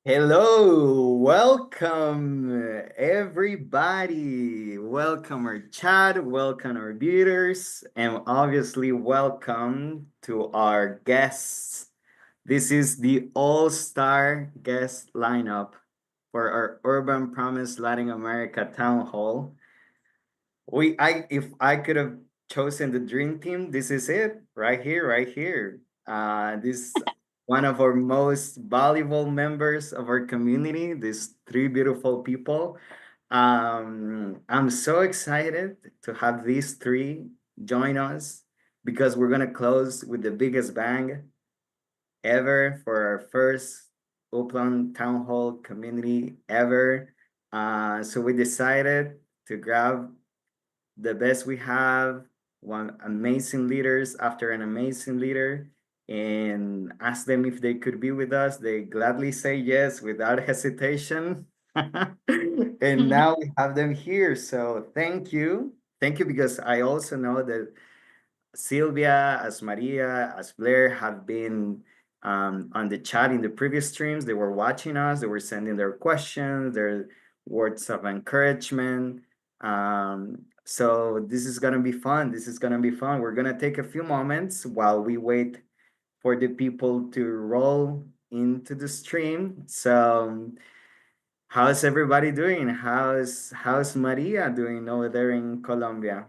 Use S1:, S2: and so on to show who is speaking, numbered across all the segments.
S1: Hello, welcome everybody. Welcome our chat, welcome our viewers, and obviously welcome to our guests. This is the all-star guest lineup for our Urban Promise Latin America Town Hall. If I could have chosen the dream team, this is it, right here, right here. This one of our most valuable members of our community. These three beautiful people. I'm so excited to have these three join us because we're gonna close with the biggest bang ever for our first UPLAM Town Hall community ever. So we decided to grab the best we have, one amazing leaders after an amazing leader, and ask them if they could be with us. They gladly say yes without hesitation. And now we have them here. So thank you. Thank you because I also know that Sylvia, as Maria, as Blair have been on the chat in the previous streams. They were watching us, they were sending their questions, their words of encouragement. So this is gonna be fun. This is gonna be fun. We're gonna take a few moments while we wait for the people to roll into the stream. So how's everybody doing? How's Maria doing over there in Colombia?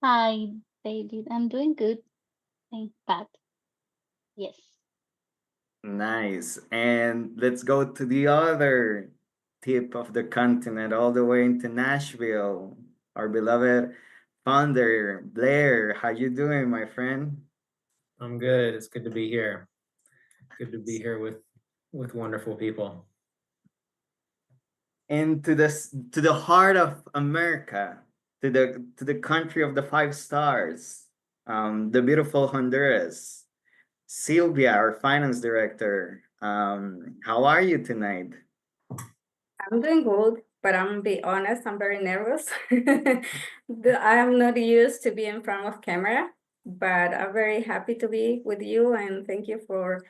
S2: Hi, David. I'm doing good. Thank God. Yes.
S1: Nice. And let's go to the other tip of the continent, all the way into Nashville. Our beloved founder, Blair. How you doing, my friend?
S3: I'm good. It's good to be here. Good to be here with wonderful people.
S1: And to the heart of America, to the country of the five stars, the beautiful Honduras. Sylvia, our finance director. How are you tonight?
S4: I'm doing good, but I'm gonna be honest, I'm very nervous. I am not used to be in front of camera, but I'm very happy to be with you and thank you for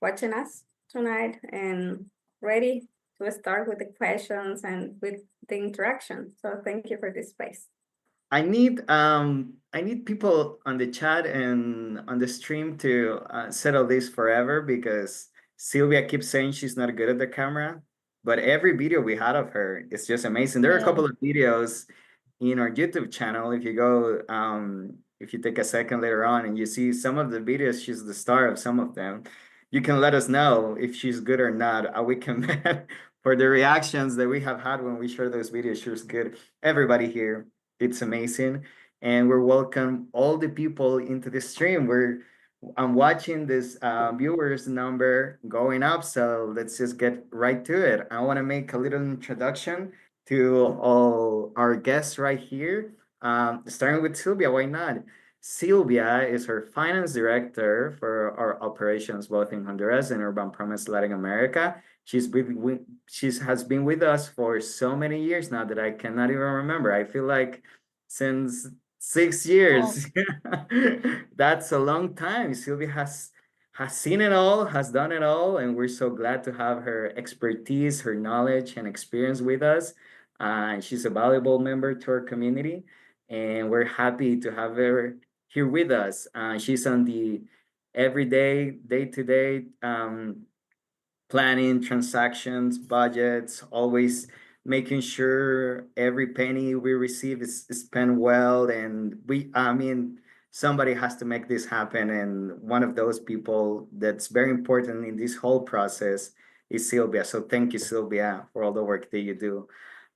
S4: watching us tonight and ready to start with the questions and with the interaction. So thank you for this space.
S1: I need people on the chat and on the stream to settle this forever because Sylvia keeps saying she's not good at the camera, but every video we had of her is just amazing. There are a
S2: Yeah.
S1: couple of videos in our YouTube channel. If you go, if you take a second later on and you see some of the videos, she's the star of some of them. You can let us know if she's good or not. We can bet for the reactions that we have had when we share those videos. She's good. Everybody here, it's amazing, and we're welcome all the people into the stream. I'm watching this viewers number going up, so let's just get right to it. I want to make a little introduction to all our guests right here. Starting with Sylvia, why not? Sylvia is her finance director for our operations both in Honduras and UrbanPromise Latin America. She has been with us for so many years now that I cannot even remember. I feel like since 6 years.
S2: Oh,
S1: That's a long time. Sylvia has seen it all, has done it all, and we're so glad to have her expertise, her knowledge, and experience with us. She's a valuable member to our community, and we're happy to have her here with us. She's on the everyday, day-to-day planning, transactions, budgets, always making sure every penny we receive is spent well. And I mean, somebody has to make this happen. And one of those people that's very important in this whole process is Sylvia. So thank you, Sylvia, for all the work that you do.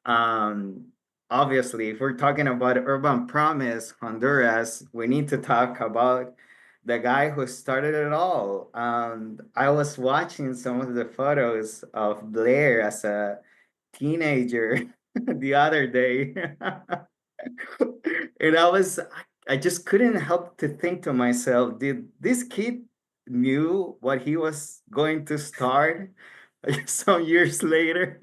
S1: Um, Obviously, if we're talking about Urban Promise Honduras, we need to talk about the guy who started it all. I was watching some of the photos of Blair as a teenager the other day. And I just couldn't help to think to myself, did this kid knew what he was going to start some years later?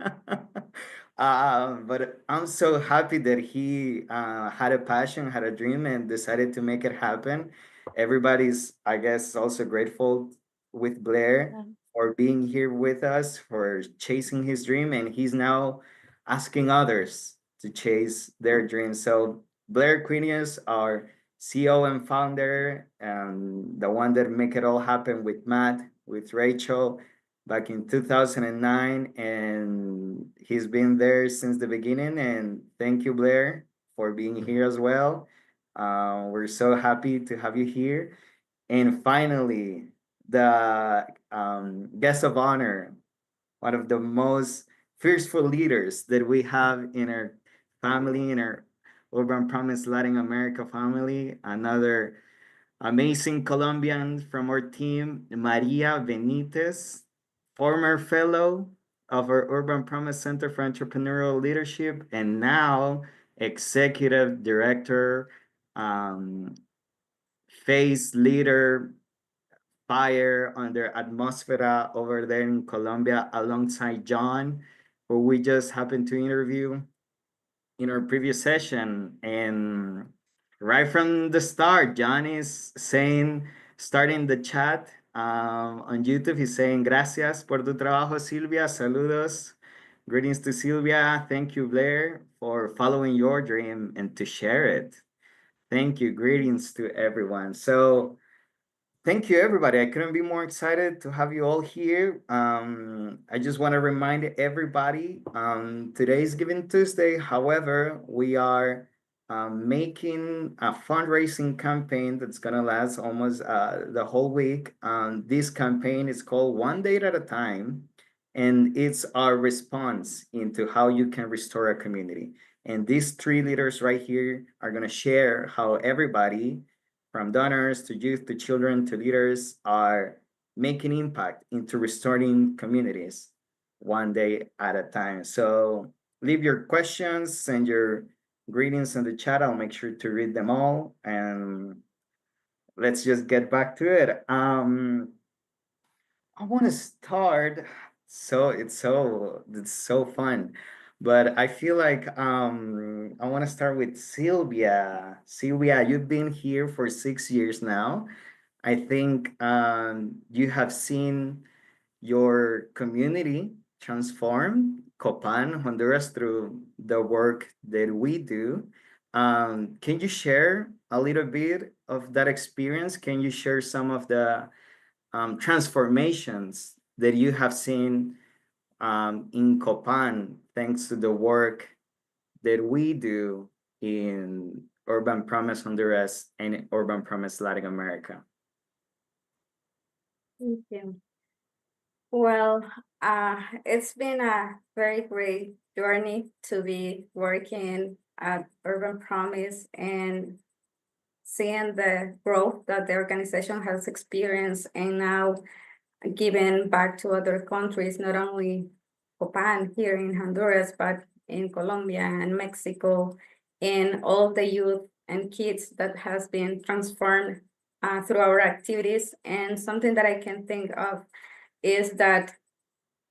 S1: But I'm so happy that he had a passion, had a dream, and decided to make it happen. Everybody's, I guess, also grateful with Blair
S2: yeah.
S1: for being here with us, for chasing his dream, and he's now asking others to chase their dreams. So Blair Quinius, our CEO and founder, and the one that make it all happen with Matt, with Rachel, back in 2009, and he's been there since the beginning. And thank you, Blair, for being here as well. We're so happy to have you here. And finally, the guest of honor, one of the most fearful leaders that we have in our family, in our Urban Promise Latin America family, another amazing Colombian from our team, Maria Benitez, former fellow of our Urban Promise Center for Entrepreneurial Leadership, and now executive director, um, face leader, fire under atmosphere over there in Colombia alongside John, who we just happened to interview in our previous session. And right from the start, John is saying, starting the chat on YouTube, he's saying, gracias por tu trabajo, Silvia. Saludos. Greetings to Silvia. Thank you, Blair, for following your dream and to share it. Thank you. Greetings to everyone. So, thank you, everybody. I couldn't be more excited to have you all here. I just want to remind everybody today is Giving Tuesday. However, we are making a fundraising campaign that's going to last almost the whole week. This campaign is called One Day at a Time, and it's our response into how you can restore a community. And these three leaders right here are going to share how everybody, from donors to youth to children to leaders, are making impact into restoring communities one day at a time. So leave your questions, send your greetings in the chat. I'll make sure to read them all, and let's just get back to it. I want to start. So it's so fun, but I feel like I want to start with Sylvia. Sylvia, you've been here for 6 years now. I think you have seen your community transform Copan, Honduras, through the work that we do. Can you share a little bit of that experience? Can you share some of the transformations that you have seen in Copan thanks to the work that we do in Urban Promise Honduras and Urban Promise Latin America?
S4: Thank you. Well, it's been a very great journey to be working at Urban Promise and seeing the growth that the organization has experienced and now giving back to other countries, not only Copan here in Honduras, but in Colombia and Mexico, and all the youth and kids that has been transformed through our activities. And something that I can think of is that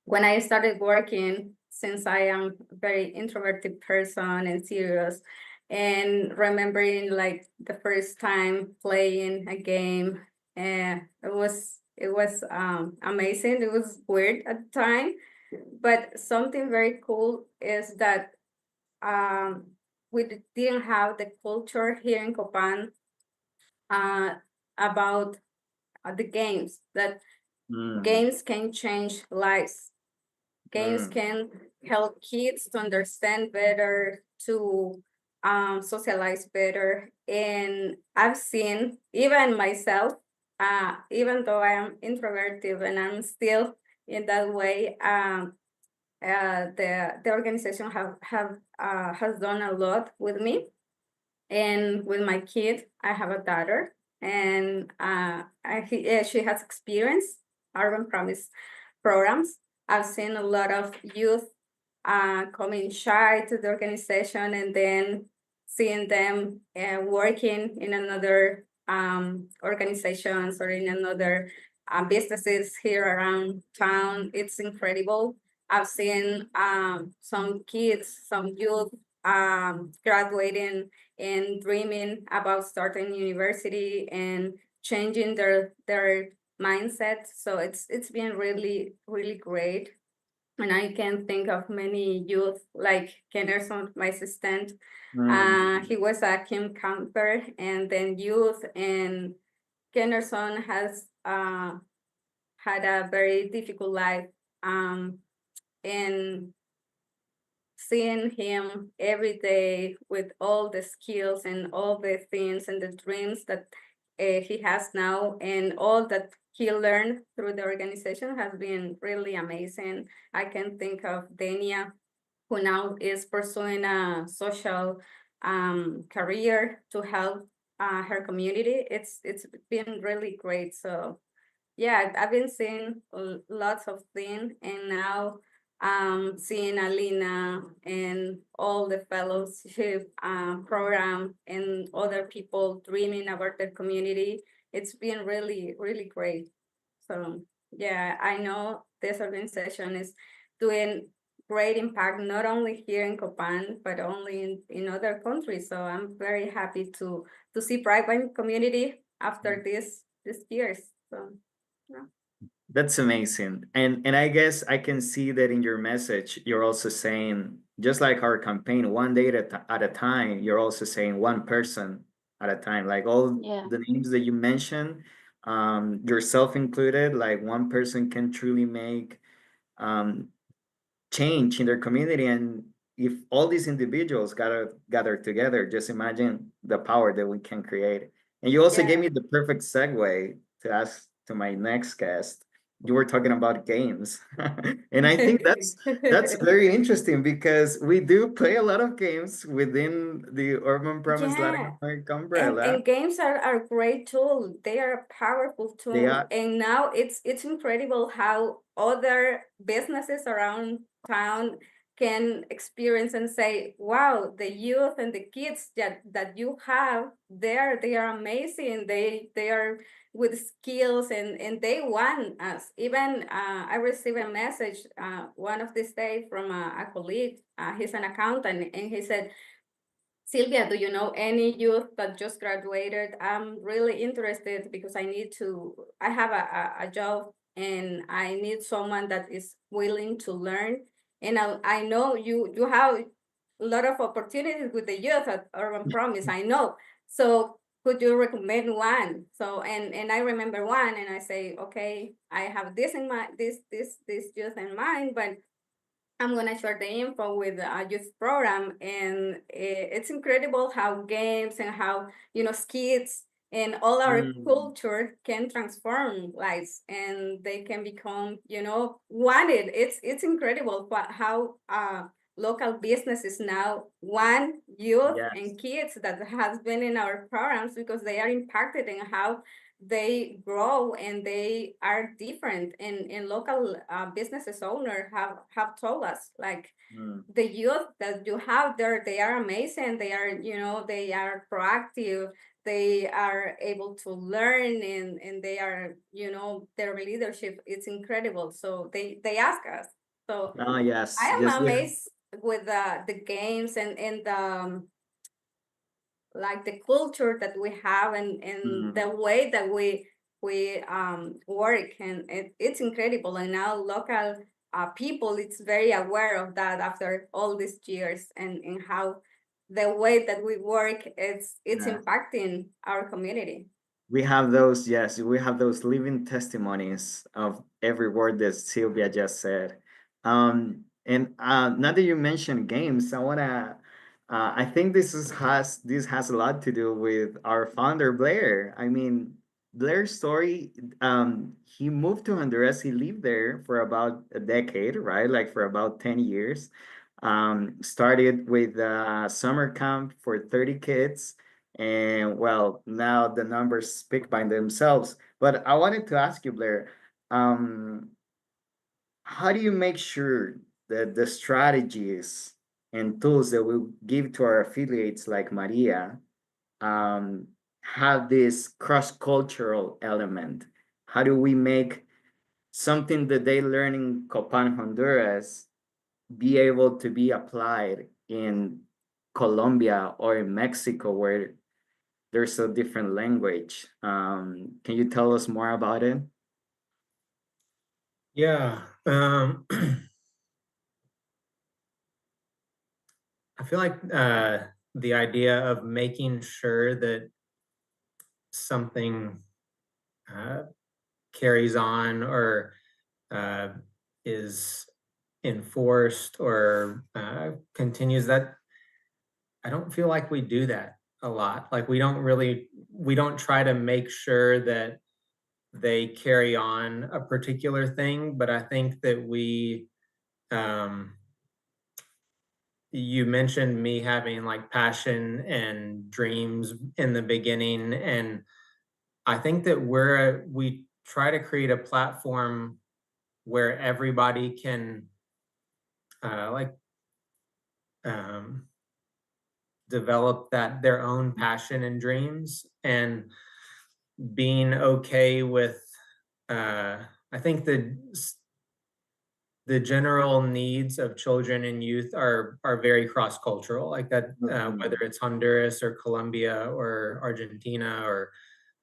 S4: when I started working, since I am a very introverted person and serious, and remembering like the first time playing a game, it was amazing. It was weird at the time, but something very cool is that we didn't have the culture here in Copan about the games, that games can change lives. Games can help kids to understand better, to socialize better. And I've seen, even myself, even though I am introverted and I'm still in that way, the organization has done a lot with me and with my kid. I have a daughter, and she has experienced Urban Promise programs. I've seen a lot of youth coming shy to the organization, and then seeing them working in another organizations or in another businesses here around town. It's incredible. I've seen some kids, some youth graduating and dreaming about starting university and changing their mindset. So it's been really, really great. And I can think of many youth like Kennerson, my assistant. He was a camp camper, and then youth, and Kennerson has had a very difficult life. And seeing him every day with all the skills and all the things and the dreams that he has now, and all that he learned through the organization has been really amazing. I can think of Dania, who now is pursuing a social career to help her community. It's been really great. So yeah, I've been seeing lots of things, and now seeing Alina and all the fellowship program and other people dreaming about their community. It's been really, really great. So yeah, I know this organization is doing great impact, not only here in Copan, but only in other countries. So I'm very happy to see private community after this years. So yeah.
S1: That's amazing. And I guess I can see that in your message, you're also saying, just like our campaign, one day at a time, you're also saying one person at a time. Like all
S2: Yeah.
S1: the names that you mentioned, yourself included, like one person can truly make um, change in their community. And if all these individuals gotta gather together, just imagine the power that we can create. And you also gave
S4: Yeah.
S1: me the perfect segue to ask to my next guest. You were talking about games. And I think that's very interesting because we do play a lot of games within the Urban Promise Latin
S4: Yeah.
S1: America umbrella.
S4: And games are a great tool. They are a powerful
S1: They
S4: tool.
S1: are,
S4: And now it's incredible how other businesses around town can experience and say, wow, the youth and the kids that you have there, they are amazing. They are with skills, and they want us. Even I received a message one of this day from a colleague. He's an accountant, and he said, Sylvia, do you know any youth that just graduated? I'm really interested because I have a job, and I need someone that is willing to learn. And I know you have a lot of opportunities with the youth at Urban Promise, I know. So could you recommend one? So, and I remember one, and I say, okay, I have this in mind, this youth in mind, but I'm gonna share the info with a youth program, and it's incredible how games and how skits and all our
S1: mm,
S4: culture can transform lives, and they can become wanted. It's incredible how local businesses now want youth
S1: yes.
S4: and kids that has been in our programs because they are impacted in how they grow, and they are different, and local businesses owner have told us, like,
S1: Mm,
S4: the youth that you have there, they are amazing. They are they are proactive, they are able to learn, and they are their leadership, it's incredible. So they ask us. So
S1: oh,
S4: I
S1: yes.
S4: am
S1: Just like,
S4: amazed with the games, and the like the culture that we have, and the
S1: mm,
S4: way that we work, and it's incredible. And now local people, it's very aware of that after all these years, and how the way that we work, it's
S1: yes.
S4: impacting our community.
S1: We have those, yes, we have those living testimonies of every word that Sylvia just said. And now that you mentioned games, I think this has a lot to do with our founder, Blair. I mean, Blair's story, he moved to Honduras, he lived there for about a decade, right? Like for about 10 years. Started with a summer camp for 30 kids, and well, now the numbers speak by themselves. But I wanted to ask you, Blair, um, how do you make sure that the strategies and tools that we give to our affiliates like Maria um, have this cross-cultural element? How do we make something that they learn in Copan, Honduras, be able to be applied in Colombia or in Mexico, where there's a different language? Can you tell us more about it?
S3: Yeah. I feel like the idea of making sure that something uh, carries on or uh, is enforced or continues, that I don't feel like we do that a lot. Like we don't try to make sure that they carry on a particular thing, but I think that um, you mentioned me having like passion and dreams in the beginning, and I think that we try to create a platform where everybody can like um, develop their own passion and dreams, and being okay with I think the general needs of children and youth are very cross-cultural, like that, whether it's Honduras or Colombia or Argentina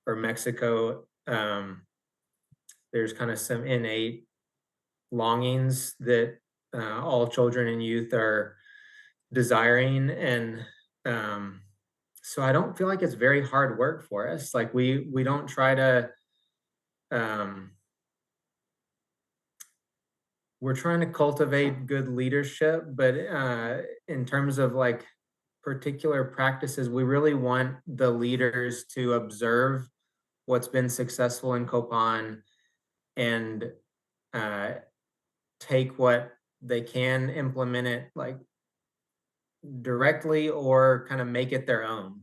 S3: or Mexico. There's kind of some innate longings that all children and youth are desiring, and um, so I don't feel like it's very hard work for us. Like we don't try to um, we're trying to cultivate good leadership, but in terms of like particular practices, we really want the leaders to observe what's been successful in Copan and uh, take what they can, implement it like directly or kind of make it their own.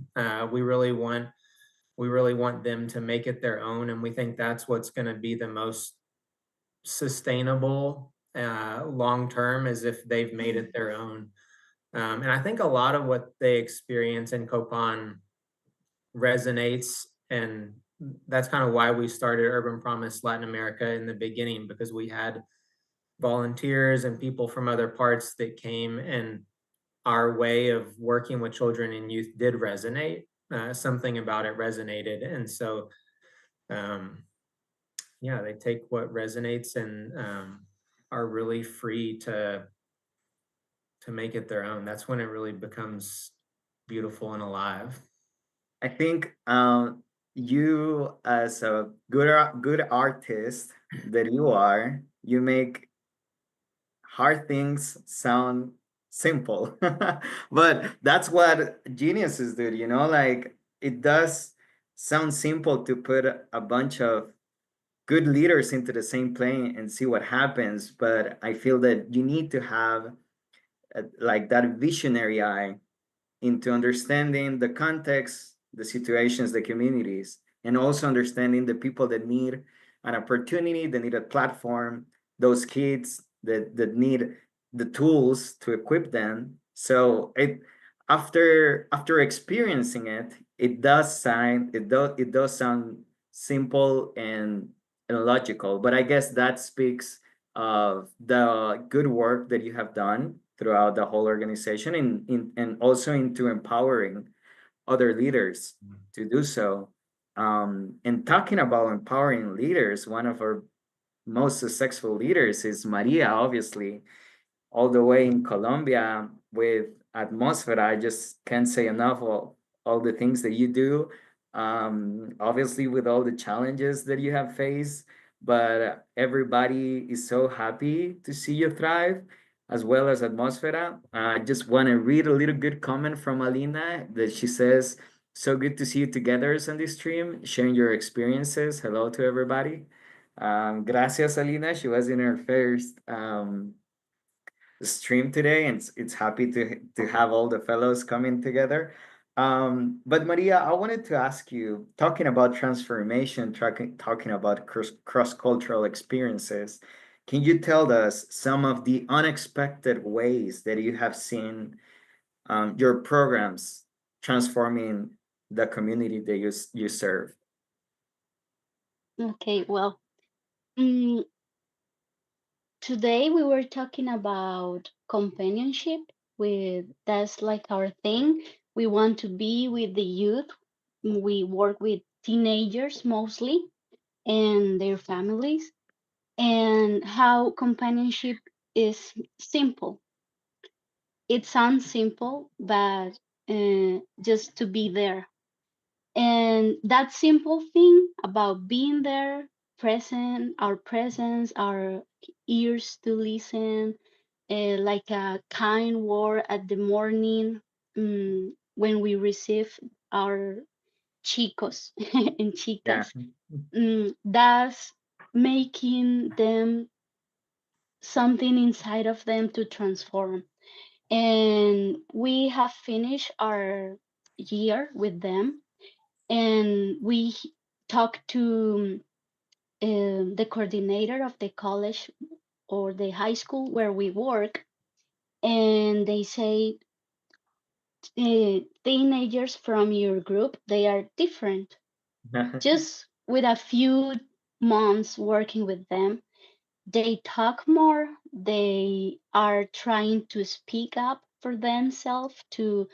S3: We really want them to make it their own, and we think that's what's going to be the most sustainable long term, is if they've made it their own. And I think a lot of what they experience in Copan resonates, and that's kind of why we started Urban Promise Latin America in the beginning, because we had volunteers and people from other parts that came, and our way of working with children and youth did resonate. Something about it resonated, and so um, yeah, they take what resonates and are really free to make it their own. That's when it really becomes beautiful and alive.
S1: I think you, as a good artist that you are, you make hard things sound simple. But that's what geniuses do, you know, like it does sound simple to put a bunch of good leaders into the same plane and see what happens. But I feel that you need to have like that visionary eye into understanding the context, the situations, the communities, and also understanding the people that need an opportunity, that need a platform, those kids that need the tools to equip them. So after experiencing it, it does sound simple and logical. But I guess that speaks of the good work that you have done throughout the whole organization, and also into empowering other leaders to do so. And talking about empowering leaders, one of our most successful leaders is Maria, obviously, all the way in Colombia with Atmosphere. I just can't say enough of all the things that you do. Obviously, with all the challenges that you have faced, but everybody is so happy to see you thrive, as well as Atmosphere. I just want to read a little good comment from Alina that she says, "So good to see you together on this stream, sharing your experiences." Hello to everybody. Gracias, Alina. She was in her first stream today, and it's happy to have all the fellows coming together. But Maria, I wanted to ask you, talking about transformation, talking about cross-cultural experiences, can you tell us some of the unexpected ways that you have seen your programs transforming the community that you serve?
S2: Okay, well, mm, today we were talking about companionship. With that's like our thing. We want to be with the youth. We work with teenagers mostly and their families. and how companionship is simple. It sounds simple, but just to be there. And that simple thing about being there, present, our presence, our ears to listen, like a kind word at the morning, when we receive our chicos and
S1: Yeah.
S2: chicas, that's making them something inside of them to transform. And we have finished our year with them, and we talked to the coordinator of the college or the high school where we work, and they say, teenagers from your group, they are different. Just with a few months working with them, they talk more, they are trying to speak up for themselves, to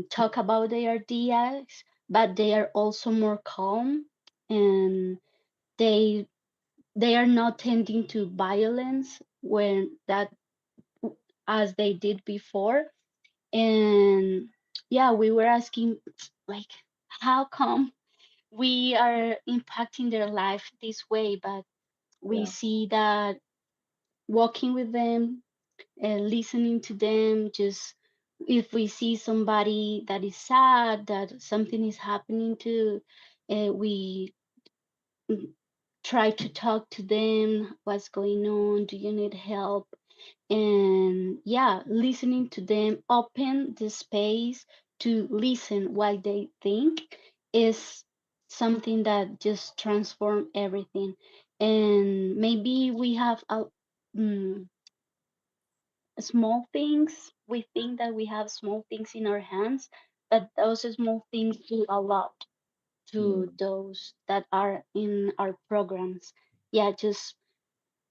S2: talk about their ideas, but they are also more calm, and they they are not tending to violence when that as they did before. And yeah, we were asking, like, how come we are impacting their life this way, but we
S1: Yeah.
S2: see that walking with them, listening to them, just if we see somebody that is sad, that something is happening to, we mm, try to talk to them, what's going on, do you need help? And yeah, listening to them, open the space to listen what they think, is something that just transform everything. And maybe we have mm, small things, we think that we have small things in our hands, but those small things do a lot to
S1: Mm,
S2: those that are in our programs. Yeah, just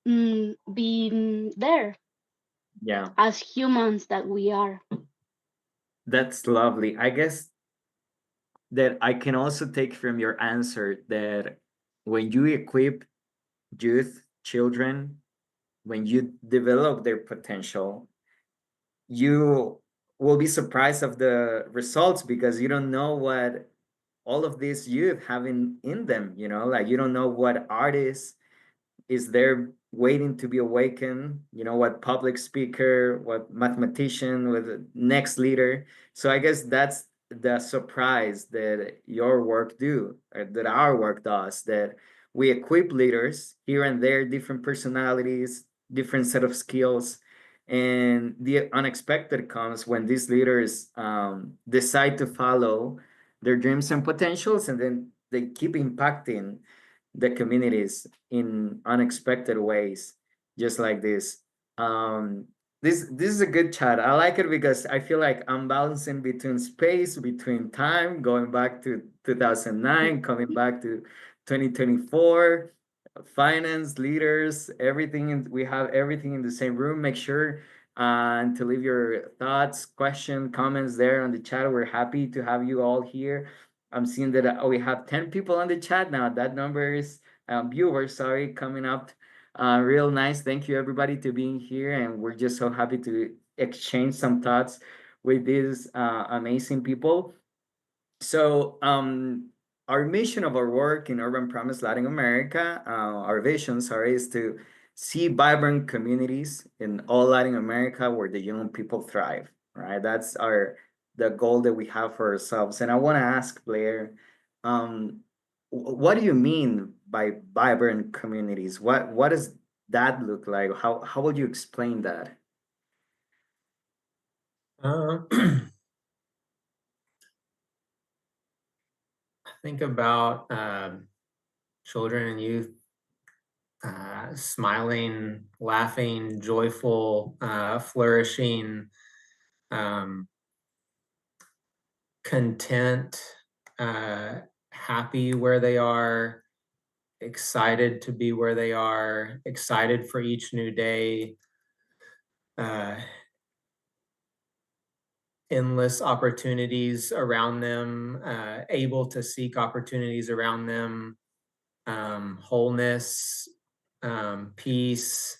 S2: being there
S1: yeah,
S2: as humans that we are.
S1: that's lovely. I guess that I can also take from your answer that when you equip youth, children, when you develop their potential, you will be surprised of the results because you don't know what all of these youth have in them, like you don't know what artists is there waiting to be awakened, what public speaker, what mathematician, what the next leader. So I guess that's the surprise that your work do, or that our work does, that we equip leaders here and there, different personalities, different set of skills. And the unexpected comes when these leaders decide to follow their dreams and potentials, and then they keep impacting the communities in unexpected ways, just like this. Um, this is a good chat. I like it because I feel like I'm balancing between space, between time, going back to 2009, coming back to 2024, finance, leaders, everything. We have everything in the same room. Make sure to leave your thoughts, question, comments there on the chat. We're happy to have you all here. I'm seeing that we have 10 people on the chat now. That number is viewers, sorry, coming up. Real nice. Thank you everybody to being here. And we're just so happy to exchange some thoughts with these amazing people. So our mission of our work in Urban Promise Latin America, our vision, sorry, is to see vibrant communities in all Latin America where the young people thrive, right? That's the goal that we have for ourselves. And I want to ask Blair, um, what do you mean by vibrant communities? What does that look like? How would you explain that?
S3: Think about children and youth smiling, laughing, joyful, flourishing, um, content, happy where they are, excited to be where they are, excited for each new day, uh, endless opportunities around them, able to seek opportunities around them, wholeness, peace,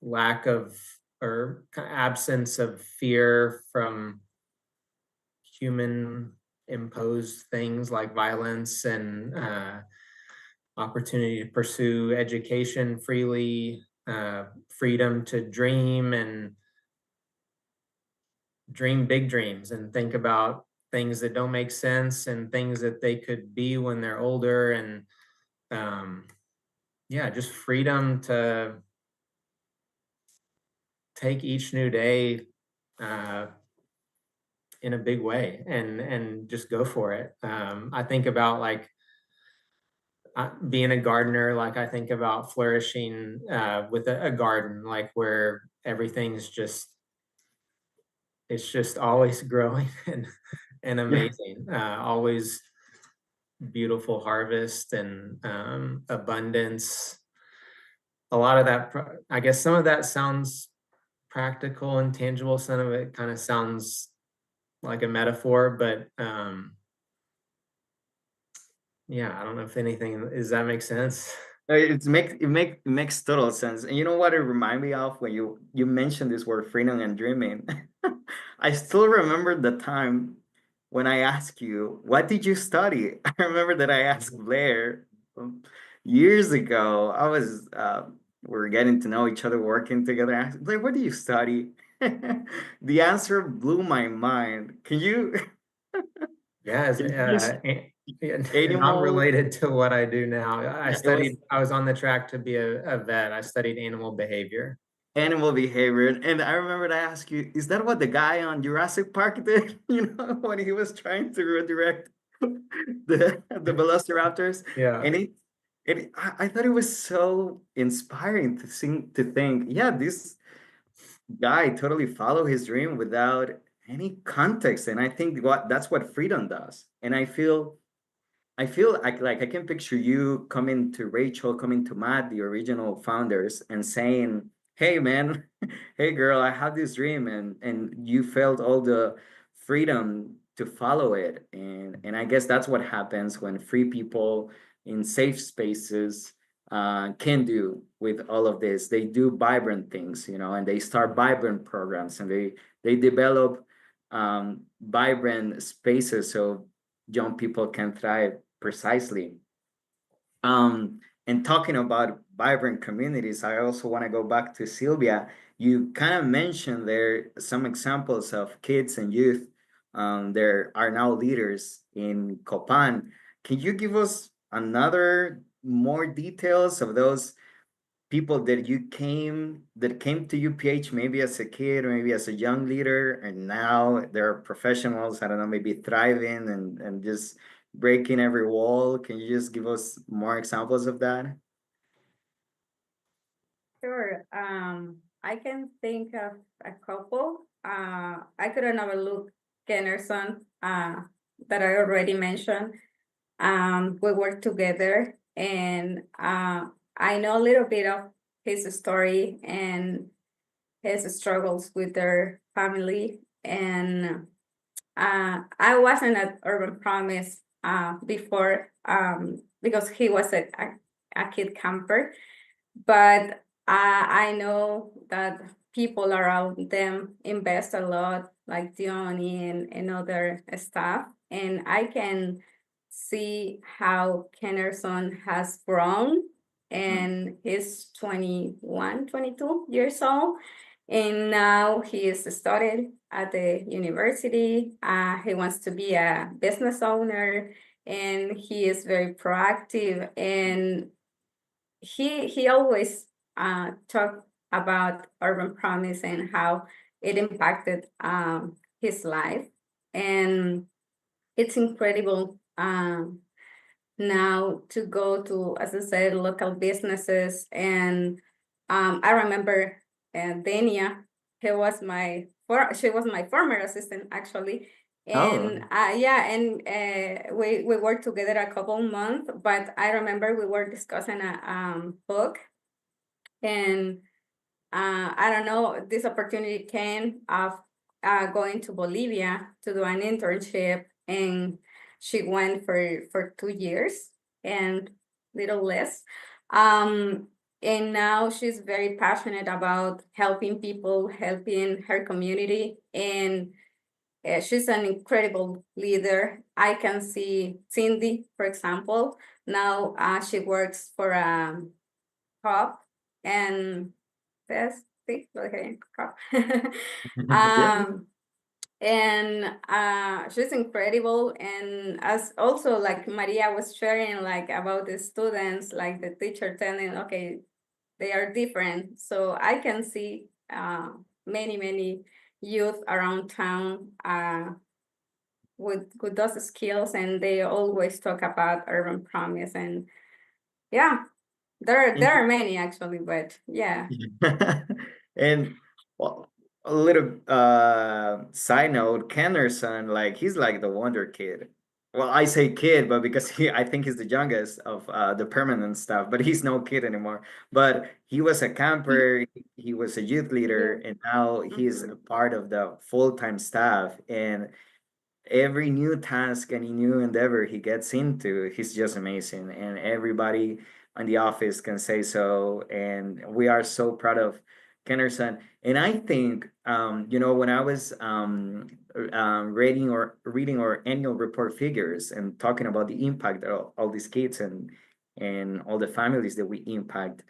S3: lack of or absence of fear from human imposed things like violence, and opportunity to pursue education freely, freedom to dream and dream big dreams and think about things that don't make sense and things that they could be when they're older, and yeah, just freedom to take each new day in a big way and just go for it. I think about like being a gardener, like I think about flourishing with a garden, like where everything's just, it's just always growing and amazing, always beautiful harvest and abundance. A lot of that, I guess some of that sounds practical and tangible. Some of it kind of sounds like a metaphor, but yeah, I don't know if anything, does that make sense?
S1: It makes total sense. And you know what it remind me of when you mentioned this word freedom and dreaming? I still remember the time when I asked you, what did you study? I remember that I asked Blair years ago. I was we were getting to know each other, working together. I asked Blair, what do you study? The answer blew my mind. Can you
S3: Yes,
S1: can you just
S3: not
S1: animal?
S3: related to what I do now.
S1: Yeah, it was
S3: I was on the track to be a vet. I studied animal behavior.
S1: animal behavior. And I remember I asked you, is that what the guy on Jurassic Park did? You know, when he was trying to redirect the velociraptors?
S3: Yeah.
S1: And I thought it was so inspiring to think, yeah, this guy totally followed his dream without any context. And I think that's what freedom does. And I feel like I can picture you coming to Rachel, coming to Matt, the original founders, and saying, "Hey, man, hey, girl, I have this dream," and you felt all the freedom to follow it, and I guess that's what happens when free people in safe spaces can do with all of this. They do vibrant things, you know, and they start vibrant programs, and they develop vibrant spaces so young people can thrive precisely. And talking about vibrant communities, I also want to go back to Sylvia. You kind of mentioned there some examples of kids and youth. There are now leaders in Copan. Can you give us another more details of those people that came to UPH maybe as a kid or maybe as a young leader, and now they're professionals, I don't know, maybe thriving and just breaking every wall? Can you just give us more examples of that?
S4: Sure. I can think of a couple. I couldn't overlook Kennerson, that I already mentioned. We worked together, and I know a little bit of his story and his struggles with their family. And I wasn't at UrbanPromise before, because he was a kid camper, but I know that people around them invest a lot, like Diony and other staff, and I can see how Kennerson has grown, and he's 21, 22 years old, and now he is studied at the university. He wants to be a business owner, and he is very proactive, and he always talked about UrbanPromise and how it impacted his life. And it's incredible now to go to, as I said, local businesses. And I remember Dania, she was my former assistant, actually. And yeah, and we worked together a couple months, but I remember we were discussing a book, and I don't know, this opportunity came of going to Bolivia to do an internship, and she went for 2 years, and little less. And now she's very passionate about helping people, helping her community, and she's an incredible leader. I can see Cindy, for example. Now she works for a cop, and that's okay, cop.
S1: Yeah.
S4: And she's incredible. And as also like Maria was sharing like about the students, like the teacher telling, okay, they are different. So I can see many youth around town with those skills, and they always talk about Urban Promise. And yeah, there are many actually, but yeah.
S1: And well, a little side note, Kennerson, like he's like the wonder kid. Well, I say kid, but because I think he's the youngest of the permanent staff, but he's no kid anymore. But he was a camper, he was a youth leader,
S4: Yeah.
S1: and now he's
S4: Mhm.
S1: a part of the full-time staff. And every new task, any new endeavor he gets into, he's just amazing. And everybody on the office can say so. And we are so proud of Kennerson. And I think, when I was reading our annual report figures and talking about the impact of all these kids and all the families that we impact,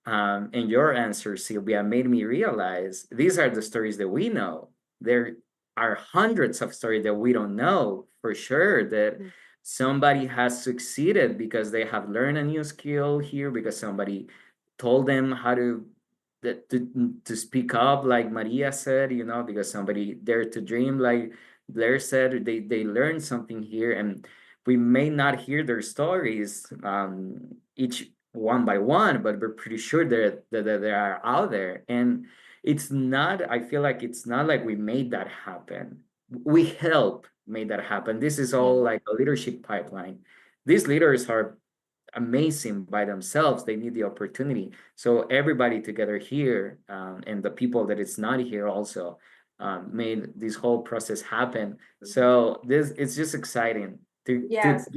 S1: and your answer, Sylvia, made me realize these are the stories that we know. There are hundreds of stories that we don't know for sure, that somebody has succeeded because they have learned a new skill here, because somebody told them how to speak up, like Maria said, because somebody dared to dream, like Blair said. They learned something here, and we may not hear their stories each one by one, but we're pretty sure that they are out there. And I feel like it's not like we made that happen. We help made that happen. This is
S2: Yeah.
S1: all like a leadership pipeline. These leaders are amazing by themselves. They need the opportunity. So everybody together here, and the people that it's not here also, made this whole process happen. So it's just exciting to
S4: Yes.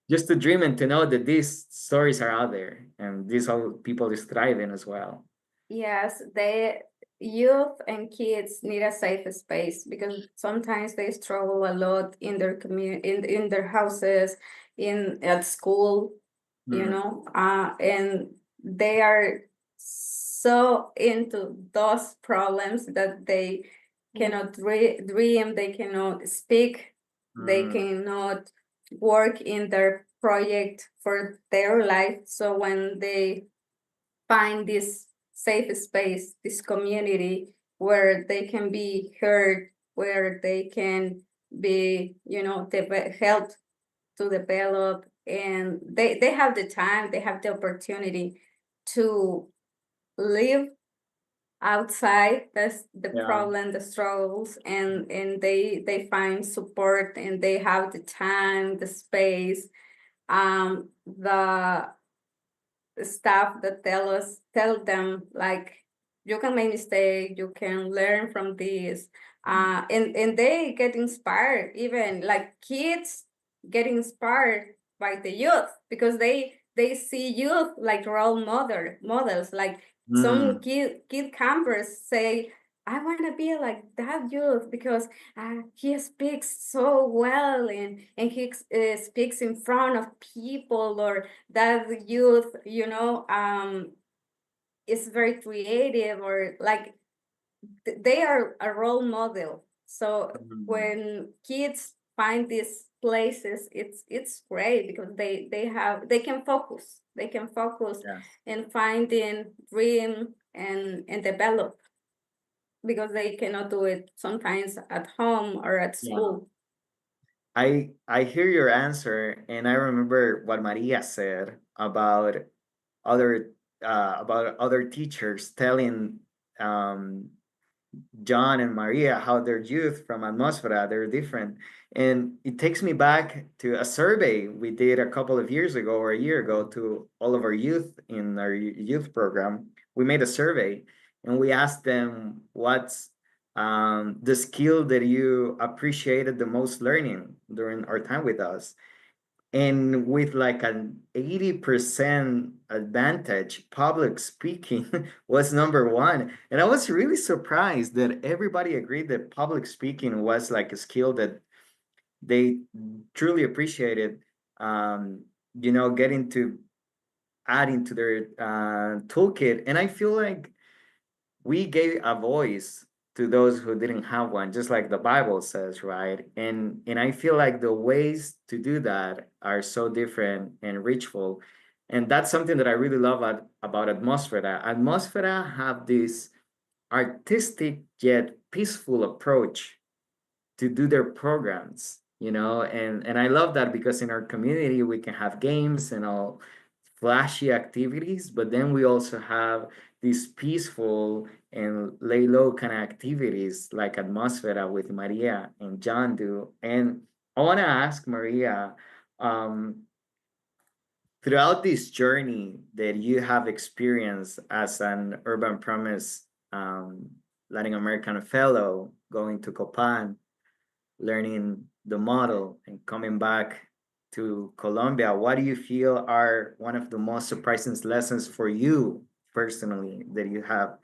S1: just to dream and to know that these stories are out there and these all people is thriving as well.
S4: Yes, the youth and kids need a safe space because sometimes they struggle a lot in their community, in their houses, in at school,
S1: Mm,
S4: and they are so into those problems that they cannot dream, they cannot speak, they
S1: mm,
S4: cannot work in their project for their life. So when they find this safe space, this community where they can be heard, where they can be, helped to develop, and they have the time, they have the opportunity to live outside the
S1: yeah.
S4: problem, the struggles, and they find support, and they have the time, the space, the staff that tell them like, you can make mistake, you can learn from this, and they get inspired, even like kids get inspired by the youth because they see youth like models, like some
S1: Mm,
S4: kid campers say, I want to be like that youth because he speaks so well, and he speaks in front of people, or that youth, is very creative, or like they are a role model. So
S1: mm,
S4: when kids find these places, it's great because they can focus
S1: yes.
S4: and finding dream and develop, because they cannot do it sometimes at home or at
S1: Yeah.
S4: school.
S1: I hear your answer, and I remember what Maria said other about other teachers telling um, John and Maria how their youth from Atmosfera, they're different. And it takes me back to a survey we did a couple of years ago or a year ago to all of our youth in our youth program. We made a survey and we asked them what's the skill that you appreciated the most learning during our time with us. And with like an 80% advantage, public speaking was number one. And I was really surprised that everybody agreed that public speaking was like a skill that they truly appreciated, um, getting to add into their toolkit. And I feel like we gave a voice to those who didn't have one, just like the Bible says, right? And I feel like the ways to do that are so different and richful. And that's something that I really love about Atmosfera. Atmosfera have this artistic yet peaceful approach to do their programs, and I love that because in our community we can have games and all flashy activities, but then we also have these peaceful and lay low kind of activities like Atmosfera with Maria and John do. And I want to ask Maria, um, throughout this journey that you have experienced as an Urban Promise Latin American fellow, going to Copan, learning the model, and coming back to Colombia, what do you feel are one of the most surprising lessons for you personally that you have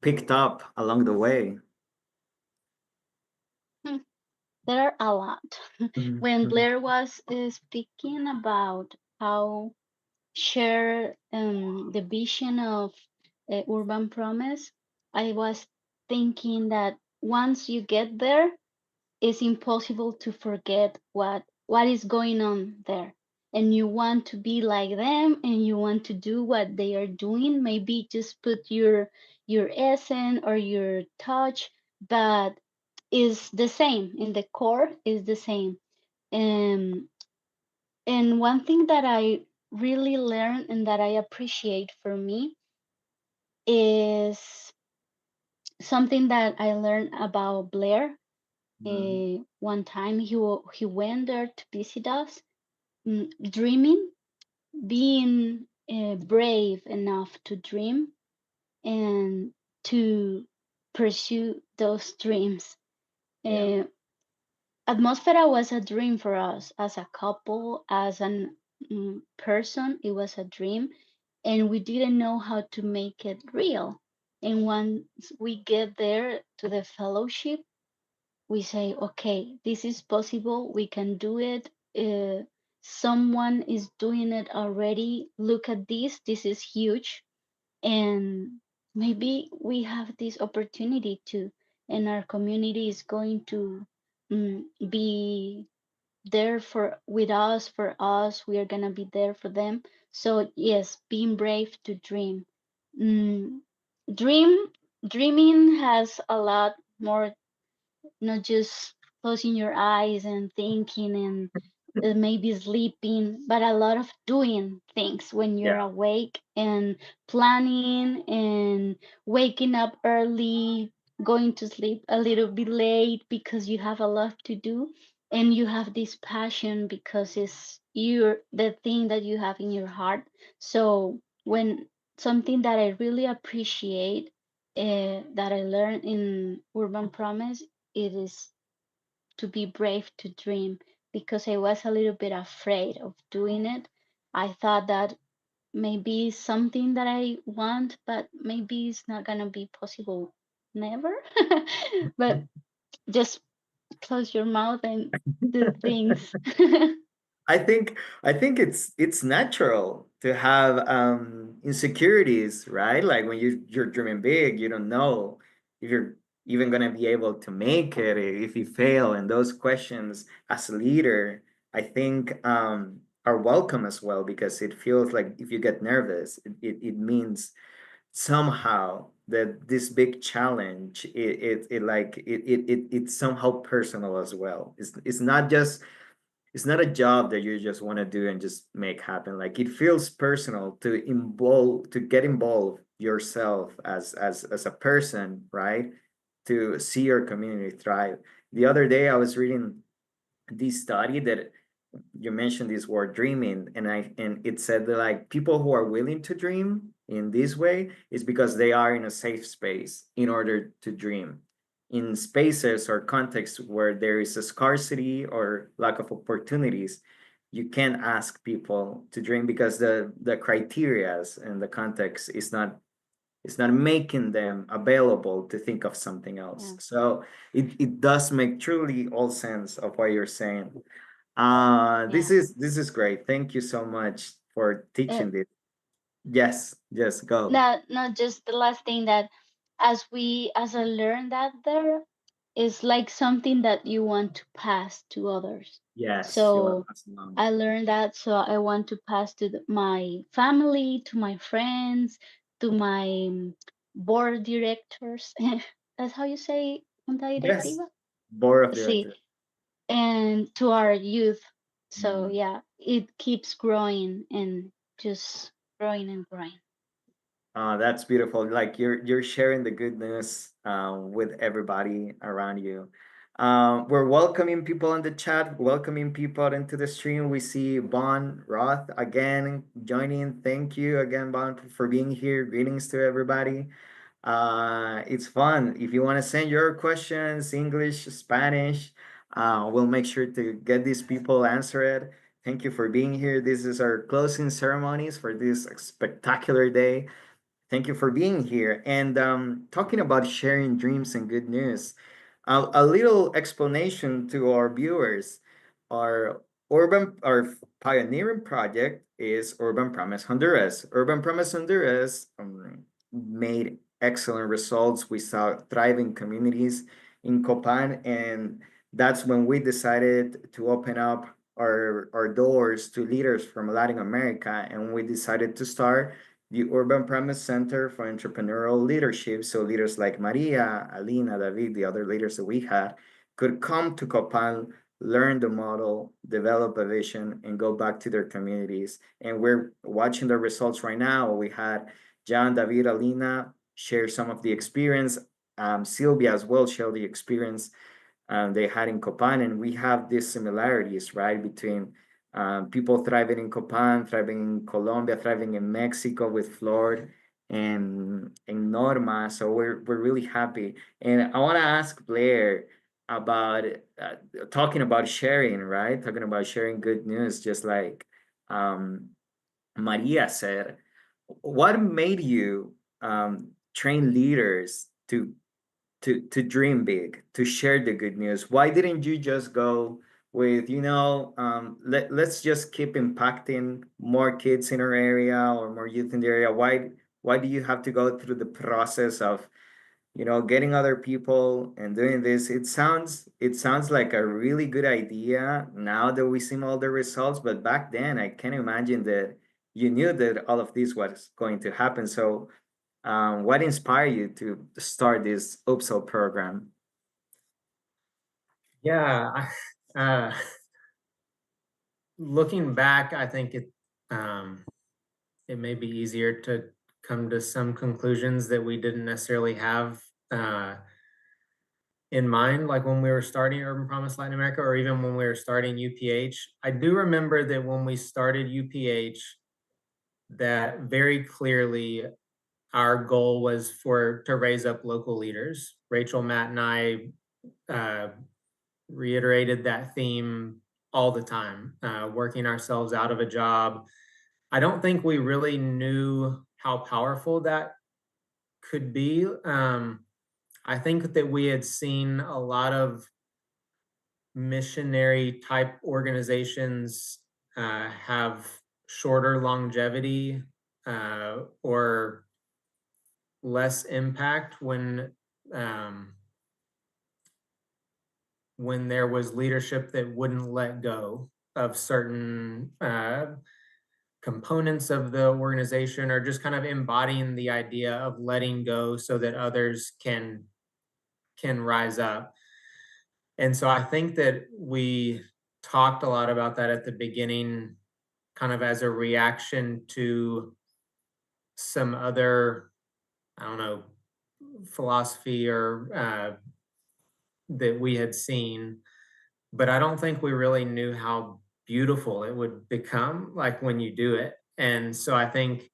S1: picked up along the way?
S2: Hmm, There are a lot. When
S1: Mhm.
S2: Blair was speaking about how share the vision of Urban Promise, I was thinking that once you get there, it's impossible to forget what is going on there. And you want to be like them and you want to do what they are doing. Maybe just put your essence or your touch, but is the same. In the core is the same. Um, and one thing that I really learned and that I appreciate for me is something that I learned about Blair.
S1: Mhm.
S2: One time he went there to visit us, dreaming, being brave enough to dream and to pursue those dreams.
S1: Yeah.
S2: Uh, Atmosfera was a dream for us as a couple, as an person. It was a dream, and we didn't know how to make it real. And once we get there to the fellowship, we say, okay, this is possible. We can do it. Someone is doing it already. Look at this. This is huge. And maybe we have this opportunity to, and our community is going to be there for with us, for us. We are going to be there for them. So yes, being brave to dream. Mm, dream dreaming has a lot more, not just closing your eyes and thinking and maybe sleeping, but a lot of doing things when you're
S1: Yeah.
S2: awake and planning and waking up early, going to sleep a little bit late because you have a lot to do and you have this passion because it's the thing that you have in your heart. So when something that I really appreciate that I learned in Urban Promise, it is to be brave to dream because I was a little bit afraid of doing it. I thought that maybe it's something that I want, but maybe it's not gonna be possible never. But just close your mouth and do things.
S1: I think it's natural to have insecurities, right? Like when you're dreaming big, you don't know if you're even gonna be able to make it, if you fail. And those questions as a leader, I think are welcome as well, because it feels like if you get nervous, it means somehow that this big challenge, it's somehow personal as well. It's not a job that you just want to do and just make happen. Like it feels personal to get involved yourself as a person, right? To see your community thrive. The other day I was reading this study that you mentioned this word dreaming, and it said that like people who are willing to dream in this way is because they are in a safe space in order to dream. In spaces or contexts where there is a scarcity or lack of opportunities, you can't ask people to dream because the criterias and the context is not, it's not making them available to think of something else.
S2: Yeah.
S1: So it does make truly all sense of what you're saying. This
S2: Yeah.
S1: is great. Thank you so much for
S2: Uh,
S1: teaching this. Yes, go.
S2: not just the last thing that as I learned that there is like something that you want to pass to others.
S1: Yes, you want
S2: So
S1: to pass along.
S2: I learned that, so I want to pass to my family, to my friends, to my board directors. That's how you say junta
S1: Yes,
S2: directiva?
S1: board of
S2: See,
S1: directors.
S2: and to our youth. So
S1: Mm.
S2: yeah, it keeps growing and just growing and growing.
S1: That's beautiful. Like you're sharing the good news with everybody around you. We're welcoming people in the chat, welcoming people into the stream. We see Bon Roth again joining. Thank you again, Bon, for being here. Greetings to everybody. It's fun. If you want to send your questions, English, Spanish, we'll make sure to get these people answered. Thank you for being here. This is our closing ceremonies for this spectacular day. Thank you for being here. And talking about sharing dreams and good news, a little explanation to our viewers. Our pioneering project is Urban Promise Honduras. Urban Promise Honduras made excellent results. We saw thriving communities in Copan, and that's when we decided to open up our doors to leaders from Latin America, and we decided to start the Urban Promise Center for Entrepreneurial Leadership. So leaders like Maria, Alina, David, the other leaders that we had, could come to Copan, learn the model, develop a vision, and go back to their communities. And we're watching the results right now. We had John, David, Alina share some of the experience. Sylvia as well share the experience they had in Copan, and we have these similarities, right, between people thriving in Copan, thriving in Colombia, thriving in Mexico with Flor and Norma. So we're really happy. And I want to ask Blair about talking about sharing, right? Talking about sharing good news, just like um, Maria said. What made you train leaders to dream big, to share the good news? Why didn't you just go with, let's just keep impacting more kids in our area or more youth in the area? Why do you have to go through the process of, getting other people and doing this? It sounds like a really good idea now that we see all the results, but back then I can't imagine that you knew that all of this was going to happen. So what inspired you to start this upsell program?
S3: Yeah, looking back, I think it may be easier to come to some conclusions that we didn't necessarily have in mind, like when we were starting Urban Promise Latin America, or even when we were starting UPH. I do remember that when we started UPH, that very clearly our goal was to raise up local leaders. Rachel, Matt, and I reiterated that theme all the time, working ourselves out of a job. I don't think we really knew how powerful that could be. I think that we had seen a lot of missionary type organizations have shorter longevity or less impact when there was leadership that wouldn't let go of certain components of the organization, or just kind of embodying the idea of letting go so that others can rise up. And so I think that we talked a lot about that at the beginning, kind of as a reaction to some other, I don't know, philosophy or that we had seen. But I don't think we really knew how beautiful it would become, like when you do it. And so I think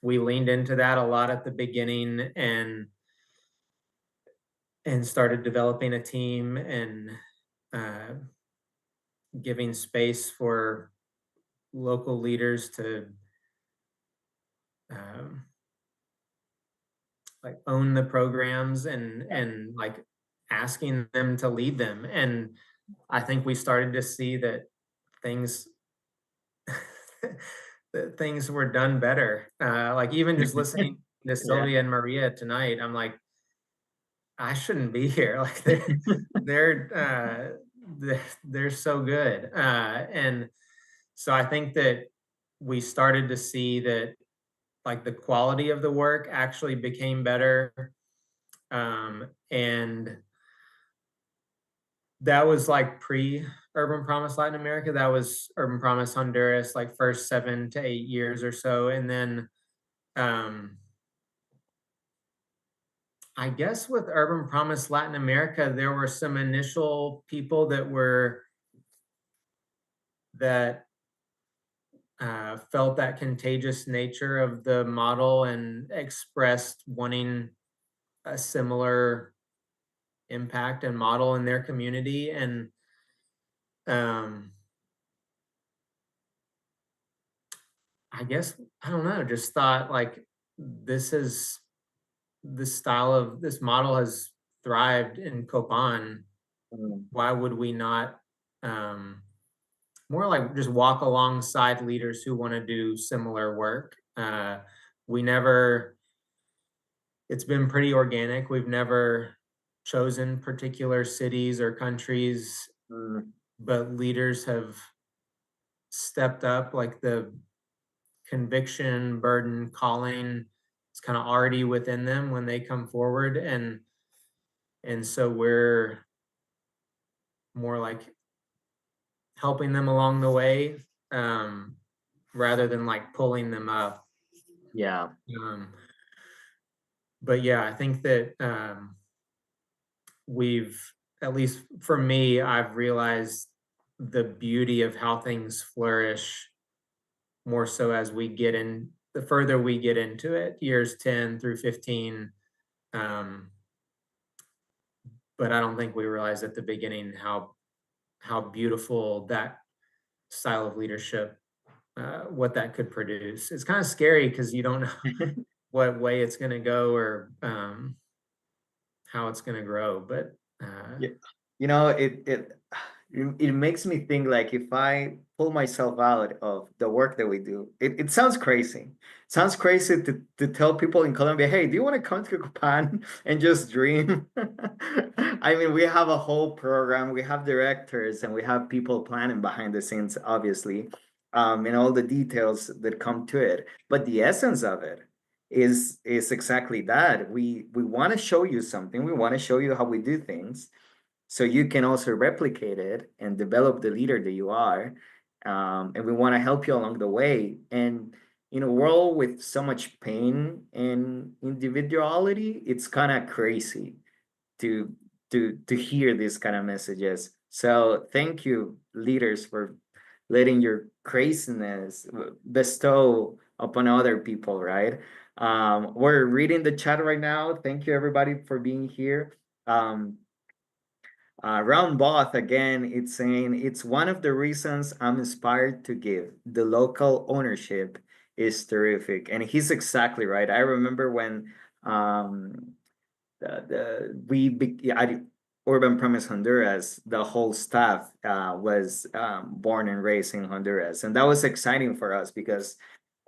S3: we leaned into that a lot at the beginning, and started developing a team and giving space for local leaders to like own the programs and like asking them to lead them. And I think we started to see that things that things were done better. Like even just listening to
S1: Yeah.
S3: Sylvia and Maria tonight, I'm like, I shouldn't be here. Like they're they're so good. And so I think that we started to see that like the quality of the work actually became better. And that was like pre Urban Promise Latin America. That was Urban Promise Honduras, like first 7 to 8 years or so. And then I guess with Urban Promise Latin America, there were some initial people that felt that contagious nature of the model and expressed wanting a similar impact and model in their community. And I guess, I don't know, just thought like this model has thrived in Copan. Why would we not more like just walk alongside leaders who want to do similar work? It's been pretty organic. We've never chosen particular cities or countries, but leaders have stepped up, like the conviction, burden, calling, it's kind of already within them when they come forward. And so we're more like helping them along the way, rather than like pulling them up.
S1: Yeah.
S3: But yeah, I think that at least for me, I've realized the beauty of how things flourish more so as the further we get into it, years 10 through 15. But I don't think we realized at the beginning how beautiful that style of leadership, what that could produce. It's kind of scary because you don't know what way it's going to go or how it's going to grow. But
S1: Yeah. It makes me think, like, if I pull myself out of the work that we do, it sounds crazy. It sounds crazy to tell people in Colombia, hey, do you want to come to Copan and just dream? I mean, we have a whole program, we have directors, and we have people planning behind the scenes, obviously, and all the details that come to it. But the essence of it is exactly that. We want to show you something. We want to show you how we do things, so you can also replicate it and develop the leader that you are. And we want to help you along the way. And in a world with so much pain and individuality, it's kind of crazy to to hear these kind of messages. So thank you, leaders, for letting your craziness bestow upon other people, right? We're reading the chat right now. Thank you, everybody, for being here. Round Both again, it's saying it's one of the reasons I'm inspired to give. The local ownership is terrific, and he's exactly right. I remember when at Urban Promise Honduras, the whole staff was born and raised in Honduras, and that was exciting for us because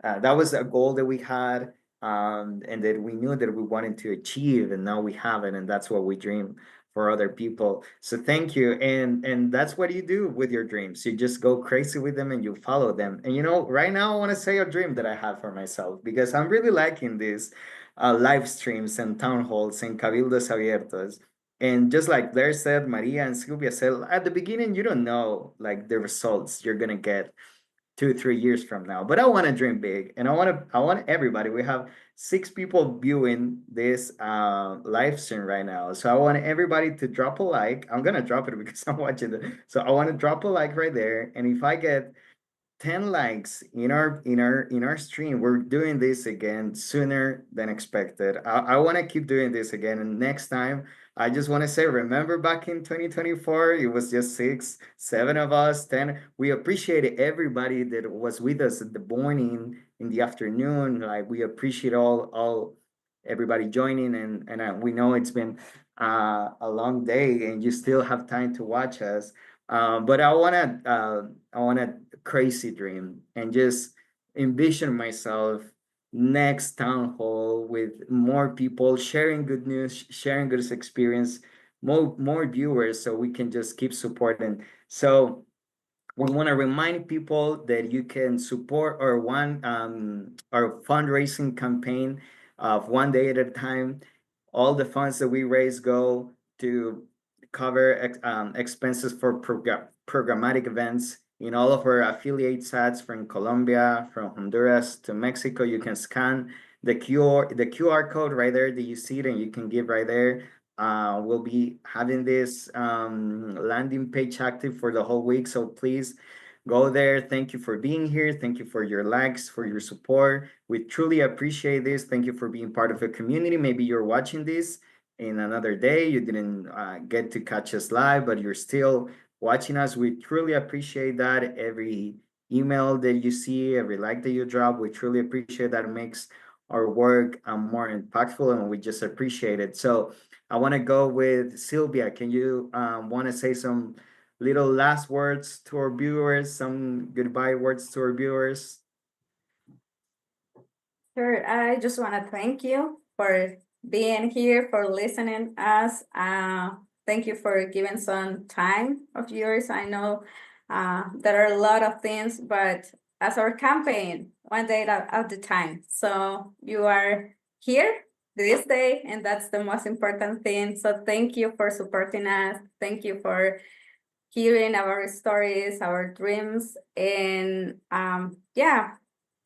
S1: that was a goal that we had, and that we knew that we wanted to achieve, and now we have it, and that's what we dream for other people. So thank you, and that's what you do with your dreams. You just go crazy with them and you follow them. And right now I want to say a dream that I have for myself, because I'm really liking these live streams and town halls and Cabildos Abiertos. And just like Blair said, Maria and Sylvia said, at the beginning, you don't know like the results you're gonna get 2 3 years from now, but I want to dream big, and I want everybody. We have 6 people viewing this live stream right now, so I want everybody to drop a like. I'm gonna drop it because I'm watching it, so I want to drop a like right there. And if I get 10 likes in our stream, we're doing this again sooner than expected. I want to keep doing this again, and next time I just want to say, remember back in 2024, it was just 7 of us, 10. We appreciate everybody that was with us in the morning, in the afternoon. Like we appreciate all everybody joining, and we know it's been a long day, and you still have time to watch us. But I wanna crazy dream and just envision myself next town hall with more people sharing good news, sharing good experience, more viewers, so we can just keep supporting. So we want to remind people that you can support our fundraising campaign of one day at a time. All the funds that we raise go to cover expenses for programmatic events in all of our affiliate sites from Colombia, from Honduras to Mexico. You can scan the QR code right there that you see it, and you can give right there. We'll be having this landing page active for the whole week, so please go there. Thank you for being here. Thank you for your likes, for your support. We truly appreciate this. Thank you for being part of the community. Maybe you're watching this in another day. You didn't get to catch us live, but you're still watching us. We truly appreciate that. Every email that you see, every like that you drop, we truly appreciate that. It makes our work more impactful, and we just appreciate it. So I want to go with Sylvia. Can you want to say some little last words to our viewers, some goodbye words to our viewers?
S4: Sure. I just want to thank you for being here, for listening us. Thank you for giving some time of yours. I know there are a lot of things, but as our campaign, one day at a time. So you are here this day, and that's the most important thing. So thank you for supporting us. Thank you for hearing our stories, our dreams, and yeah,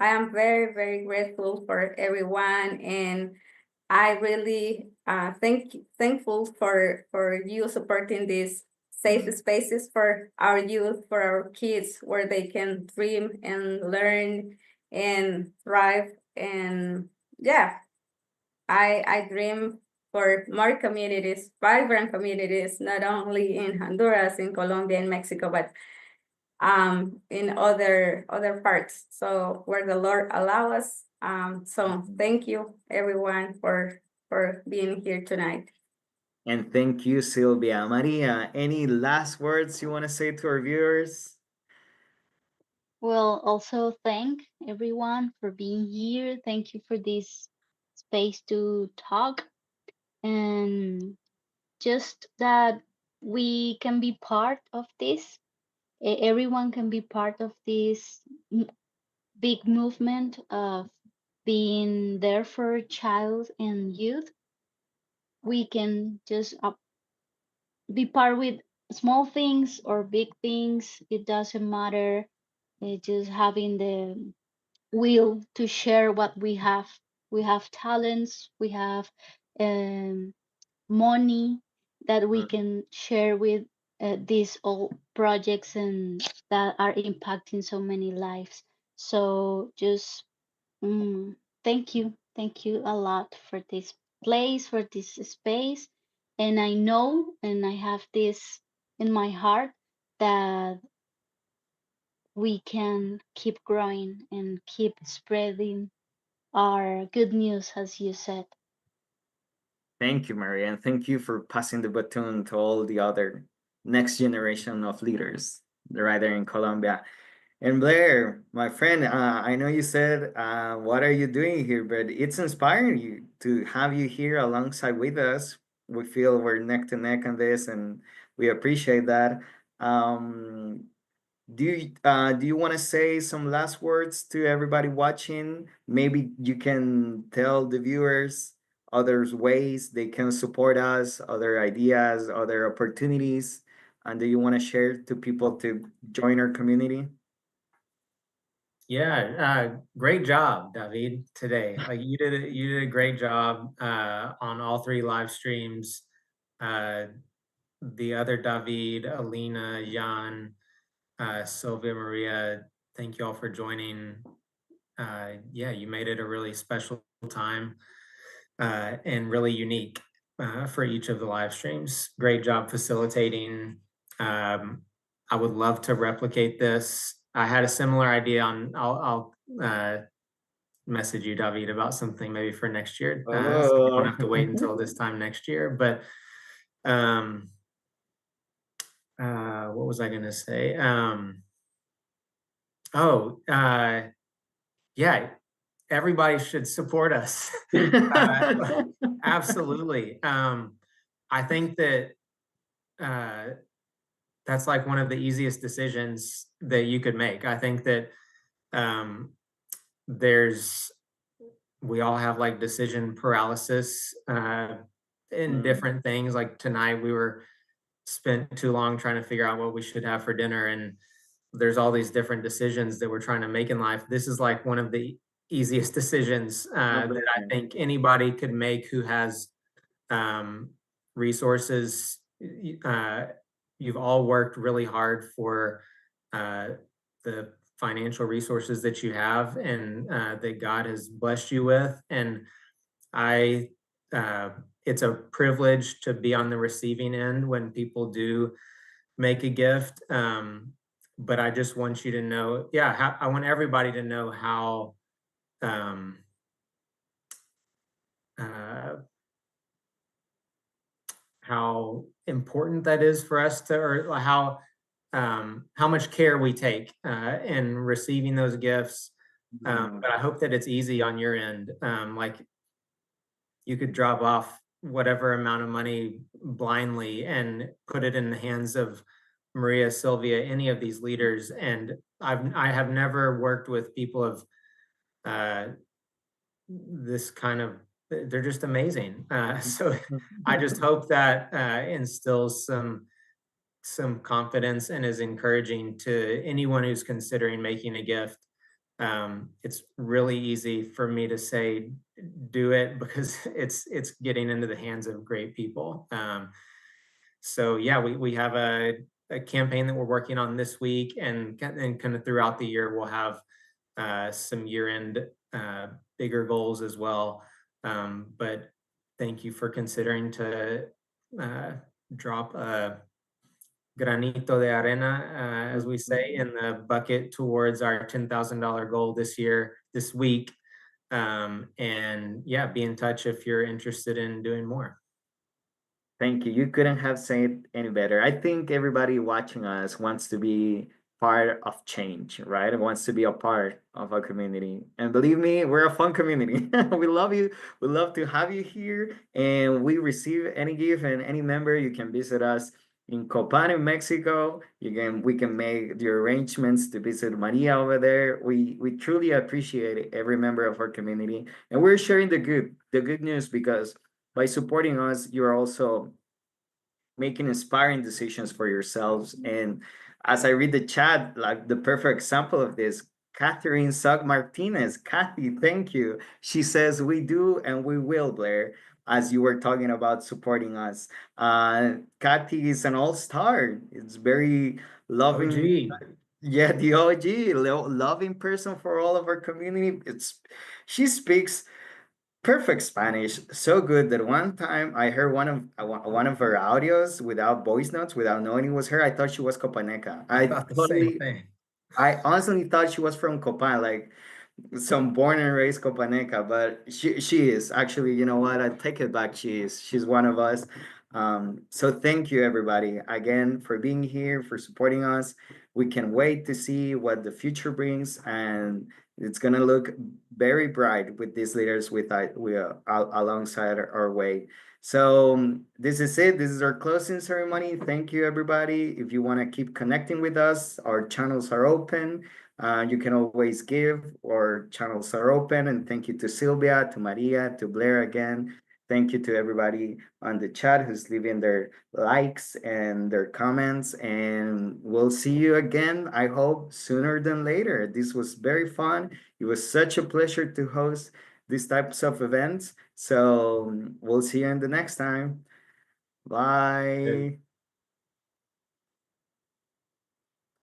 S4: I am very, very grateful for everyone, and I really thankful for you supporting these safe spaces for our youth, for our kids, where they can dream and learn and thrive. And yeah, I dream for more communities, vibrant communities, not only in Honduras, in Colombia, in Mexico, but in other parts. So where the Lord allow us. So thank you everyone for being here tonight.
S1: And thank you, Sylvia. Maria, any last words you want to say to our viewers?
S2: Well, also thank everyone for being here. Thank you for this space to talk, and just that we can be part of this. Everyone can be part of this big movement of being there for child and youth. We can just be part with small things or big things. It doesn't matter. Just having the will to share what we have. We have talents. We have um, money that we can share with these all projects and that are impacting so many lives. So just thank you a lot for this place, for this space. And I know, and I have this in my heart that we can keep growing and keep spreading our good news, as you said.
S1: Thank you, Maria, and thank you for passing the baton to all the other next generation of leaders right there in Colombia. And Blair, my friend, I know you said, what are you doing here? But it's inspiring you to have you here alongside with us. We feel we're neck to neck on this, and we appreciate that. Um, do you want to say some last words to everybody watching? Maybe you can tell the viewers others ways they can support us, other ideas, other opportunities, and do you want to share to people to join our community?
S3: Yeah, great job, David, today. Like you did a great job on all three live streams. Uh, the other David, Alina, Jan, Sylvia, Maria, thank you all for joining. Yeah, you made it a really special time and really unique. for each of the live streams. Great job facilitating. I would love to replicate this. I had a similar idea on, I'll message you, David, about something maybe for next year. So you don't have to wait until this time next year. But what was I going to say? Yeah, everybody should support us. Absolutely. I think that that's like one of the easiest decisions that you could make. I think that we all have like decision paralysis in different things. Like tonight we spent too long trying to figure out what we should have for dinner, and there's all these different decisions that we're trying to make in life. This is like one of the easiest decisions that I think anybody could make who has resources. You've all worked really hard for the financial resources that you have and that God has blessed you with. And it's a privilege to be on the receiving end when people do make a gift. But I just want you to know, I want everybody to know how important that is for us or how much care we take in receiving those gifts. But I hope that it's easy on your end. Like you could drop off whatever amount of money blindly and put it in the hands of Maria, Sylvia, any of these leaders. And I have never worked with people of this kind of, they're just amazing. So I just hope that instills some confidence and is encouraging to anyone who's considering making a gift. It's really easy for me to say, do it, because it's getting into the hands of great people. So yeah, we have a campaign that we're working on this week, and kind of throughout the year, we'll have some year-end bigger goals as well. But thank you for considering to drop a granito de arena, as we say, in the bucket towards our $10,000 goal this week. And yeah, be in touch if you're interested in doing more.
S1: Thank you. You couldn't have said any better. I think everybody watching us wants to be part of change, right? Wants to be a part of a community. And believe me, we're a fun community. We love you. We love to have you here. And we receive any gift and any member. You can visit us in Copan, in Mexico. We can make the arrangements to visit Maria over there. We truly appreciate every member of our community. And we're sharing the good news, because by supporting us, you're also making inspiring decisions for yourselves. And as I read the chat, like the perfect example of this, Catherine Sug Martinez. Kathy, thank you. She says, we do and we will, Blair, as you were talking about supporting us. Kathy is an all-star. It's very loving.
S3: OG.
S1: Yeah, the OG, loving person for all of our community. She speaks perfect Spanish, so good that one time I heard one of her audios without voice notes, without knowing it was her. I thought she was Copaneca.
S3: I thought the same thing.
S1: I honestly thought she was from Copan, like some born and raised Copaneca, but she is actually. You know what? I take it back. She's one of us. So thank you everybody again for being here, for supporting us. We can wait to see what the future brings, and it's gonna look very bright with these leaders alongside our way. So this is it. This is our closing ceremony. Thank you, everybody. If you want to keep connecting with us, our channels are open. You can always give. Our channels are open. And thank you to Sylvia, to Maria, to Blair again. Thank you to everybody on the chat who's leaving their likes and their comments. And we'll see you again, I hope, sooner than later. This was very fun. It was such a pleasure to host these types of events. So we'll see you in the next time. Bye.